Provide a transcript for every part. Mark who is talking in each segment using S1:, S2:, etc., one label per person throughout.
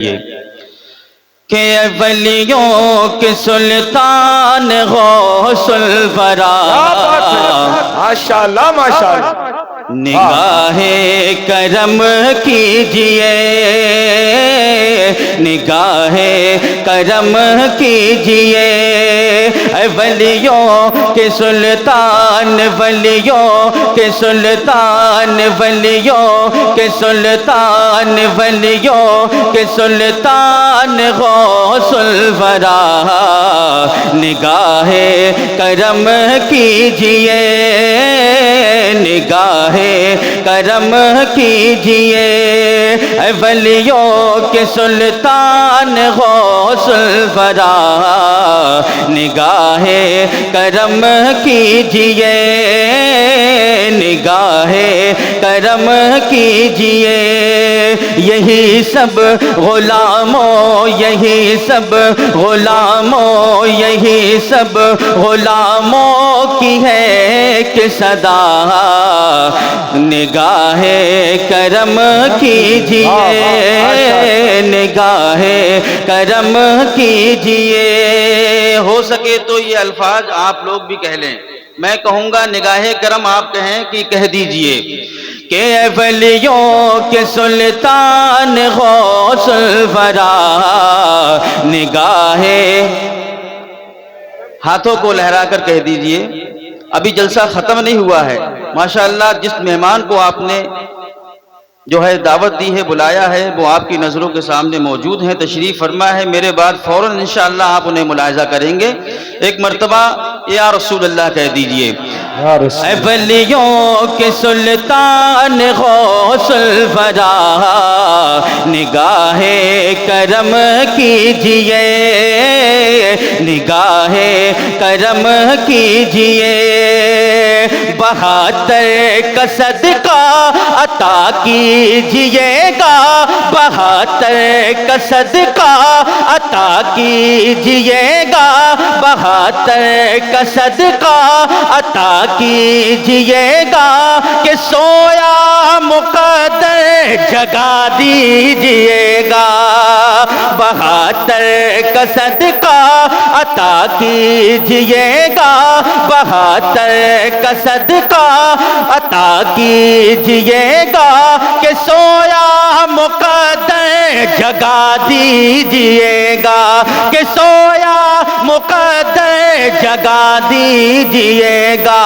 S1: کہ ولیوں کے سلطان غوث الورا،
S2: ماشاءاللہ ماشاءاللہ،
S1: نگاہ کرم کیجئے، نگاہ کرم کیجئے، اے ولیوں کے سلطان، ولیوں کے سلطان، ولیوں کے سلطان، ولیوں کے سلطان غوث الورا، نگاہ کرم کیجئے، نگاہ کرم کیجئے، اے ولیوں کے سلطان غوث الورا، نگاہ کرم کیجئے، نگاہ کرم کیجئے، یہی سب غلاموں، یہی سب غلاموں، یہی سب غلاموں کی ہے کہ صدا، نگاہ کرم کیجئے، نگاہ کرم کیجئے۔ ہو سکے تو یہ الفاظ آپ لوگ بھی کہہ لیں، میں کہوں گا نگاہ کرم آپ کہیں کہ کہہ دیجئے کہ اے ولیوں کے سلطان غوث الورا، نگاہ، ہاتھوں کو لہرا کر کہہ دیجئے۔ ابھی جلسہ ختم نہیں ہوا ہے، ماشاءاللہ جس مہمان کو آپ نے جو ہے دعوت دی ہے، بلایا ہے، وہ آپ کی نظروں کے سامنے موجود ہیں، تشریف فرما ہے، میرے بعد فوراً انشاءاللہ آپ انہیں ملاحظہ کریں گے۔ ایک مرتبہ یا رسول اللہ کہہ دیجئے، اے ولیوں کے سلطان غوث الورا، نگاہ کرم کیجئے، نگاہ کرم کیجئے، 72 کا صدقہ عطا کیجئے گا، 72 کا صدقہ عطا کیجئے گا، 72 کا صدقہ عطا کیجئے گا، کہ سویا مقدر جگا دیجئے گا، 72 کا صدقہ عطا کیجئے گا، 72 کا صدقہ عطا کیجئے گا، کہ سویا مقدر جگا دیجئے گا، کہ سویا مقدر جگا دیجئے گا،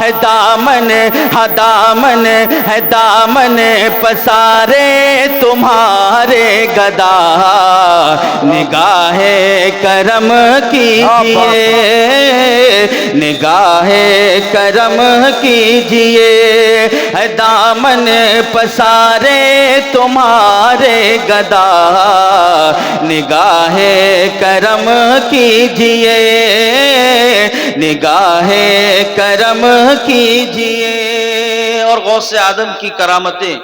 S1: ہے دامن، ہے دامن، ہے دامن پسارے تمہارے گدا، نگاہ کرم کیجئے، نگاہ کرم کیجئے، ہے دامن پسارے تمہارے گدا، نگاہ کرم کیجئے، نگاہ کرم کیجئے۔ اور غوث اعظم کی کرامتیں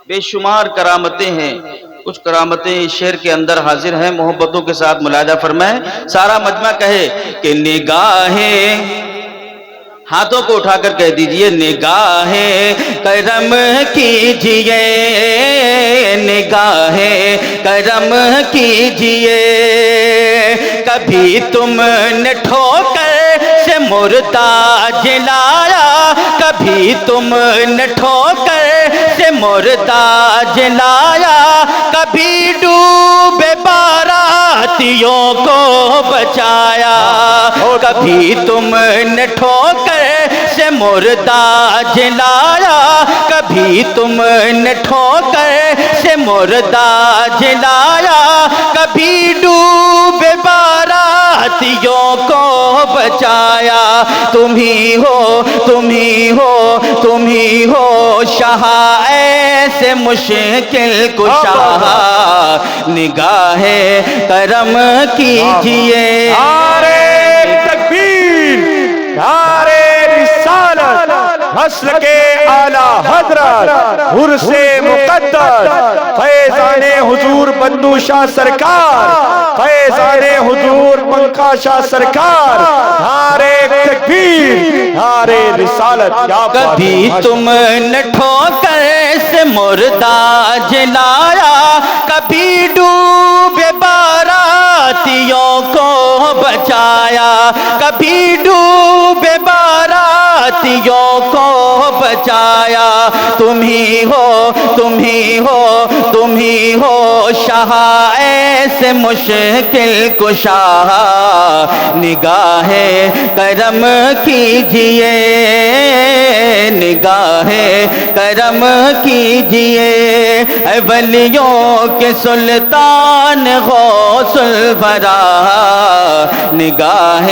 S1: بے شمار کرامتیں ہیں، کچھ کرامتیں اس شعر کے اندر حاضر ہیں، محبتوں کے ساتھ ملاحظہ فرمائیں، سارا مجمع کہے کہ نگاہ، ہاتھوں کو اٹھا کر کہہ دیجئے، نگاہ کرم کیجئے، نگاہ کرم کیجئے، کبھی تم نے ٹھوکر سے مردہ جلایا، کبھی تم نے ٹھوکر سے مردہ جلایا، کبھی ڈوبے باراتیوں کو بچایا، کبھی تم نے ٹھوکر سے مردہ جلایا، کبھی تم نے ٹھوکر سے مردہ جلایا، کبھی ڈوبے باراتیوں کو بچایا، تم ہی ہو، تم ہی ہو، تم ہی ہو شاہ ایسے مشکل کشا، نگاہ کرم کیجئے۔
S2: نعرہ تکبیر، نعرہ رسالت، نسل کے اعلیٰ حضرت عرس مقدس فیضان حضور بندو شاہ سرکار، فیضان حضور منقا شاہ سرکار، نعرہ تکبیر، نعرہ رسالت۔
S1: کبھی تم نے ٹھوکر ایسے مردہ جلایا، کبھی ڈوبے باراتیوں کو بچایا، کبھی ڈوبے باراتیوں کو بچایا، تم ہی ہو تم ہی ہو تم ہی ہو شاہ ایسے مشکل کشا، نگاہ کرم کیجئے، نگاہ کرم کیجئے، اے ولیوں کے سلطان غوث الورا، نگاہ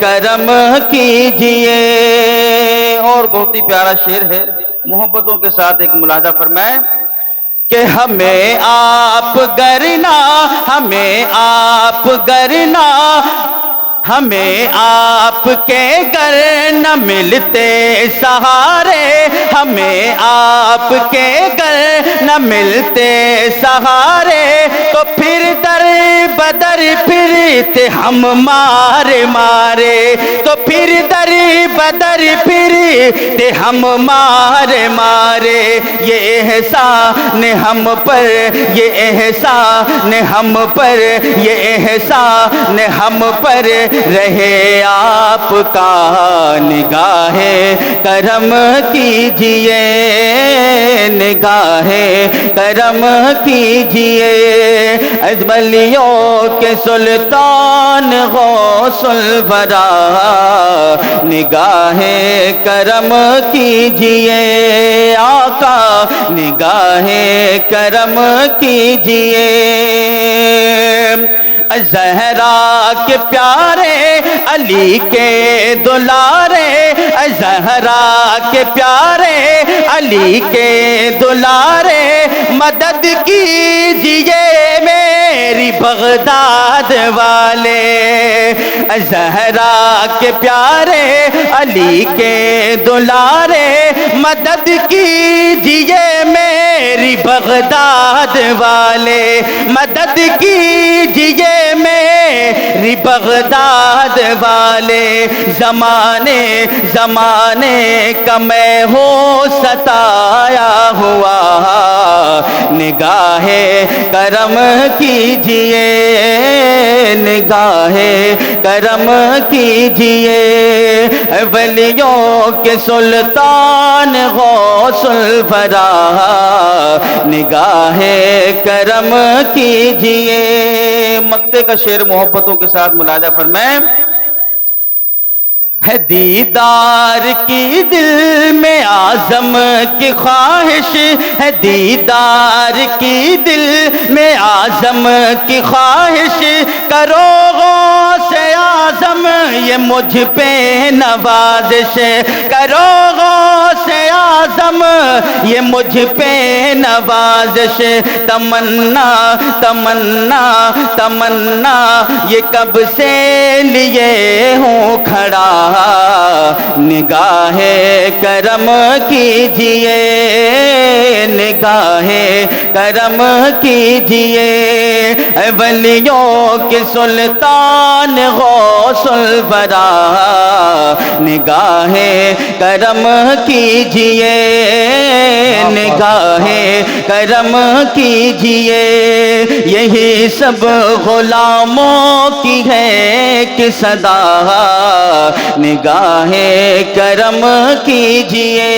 S1: کرم کیجئے۔ اور بہت ہی پیارا شعر ہے، محبتوں کے ساتھ ایک ملاحظہ فرمائیں کہ ہمیں آپ گرنا، ہمیں آپ گرنا، ہمیں آپ کے گر نہ ملتے سہارے، ہمیں آپ کے گر نہ ملتے سہارے، تو پھر در بدر پھرتے ہم مارے مارے، تو پھر در بدر پھرتے ہم مارے مارے، یہ احسان ہم پر، یہ احسان ہم پر، یہ احسان ہم پر رہے آپ کا، نگاہ کرم کیجئے، نگاہ کرم کیجئے، از ولیوں کے سلطان غوث الورا، نگاہ کرم کیجئے، آقا نگاہ کرم کیجئے۔ زہرا کے پیارے علی کے دلارے، زہرا کے پیارے علی کے دلارے، مدد کیجئے میری بغداد والے، زہرا کے پیارے علی کے دلارے، مدد کیجئے میری بغداد والے، مدد کیجئے میری بغداد والے، زمانے زمانے کا میں ہوں ستایا ہوا، نگاہ کرم کیجئے، نگاہ کرم کیجئے، ولیوں کے سلطان غوث الورا، نگاہ کرم کیجئے۔ مقطع کا شعر محبتوں کے ساتھ ملاحظہ فرمائیں، ہے دیدار کی دل میں اعظم کی خواہش، ہے دیدار کی دل میں اعظم کی خواہش، کرو غوث اعظم یہ مجھ پہ نوازش، کرو غوث اعظم یہ مجھ پہ نوازش، تمنا تمنا تمنا یہ کب سے لیے ہوں کھڑا، نگاہ کرم کیجئے، نگاہ کرم کیجئے، اے ولیوں کے سلطان غوث الورا، نگاہ کرم کیجئے، نگاہ کرم کیجئے، یہی سب غلاموں کی ہے کہ صدا، نگاہ کرم کیجئے۔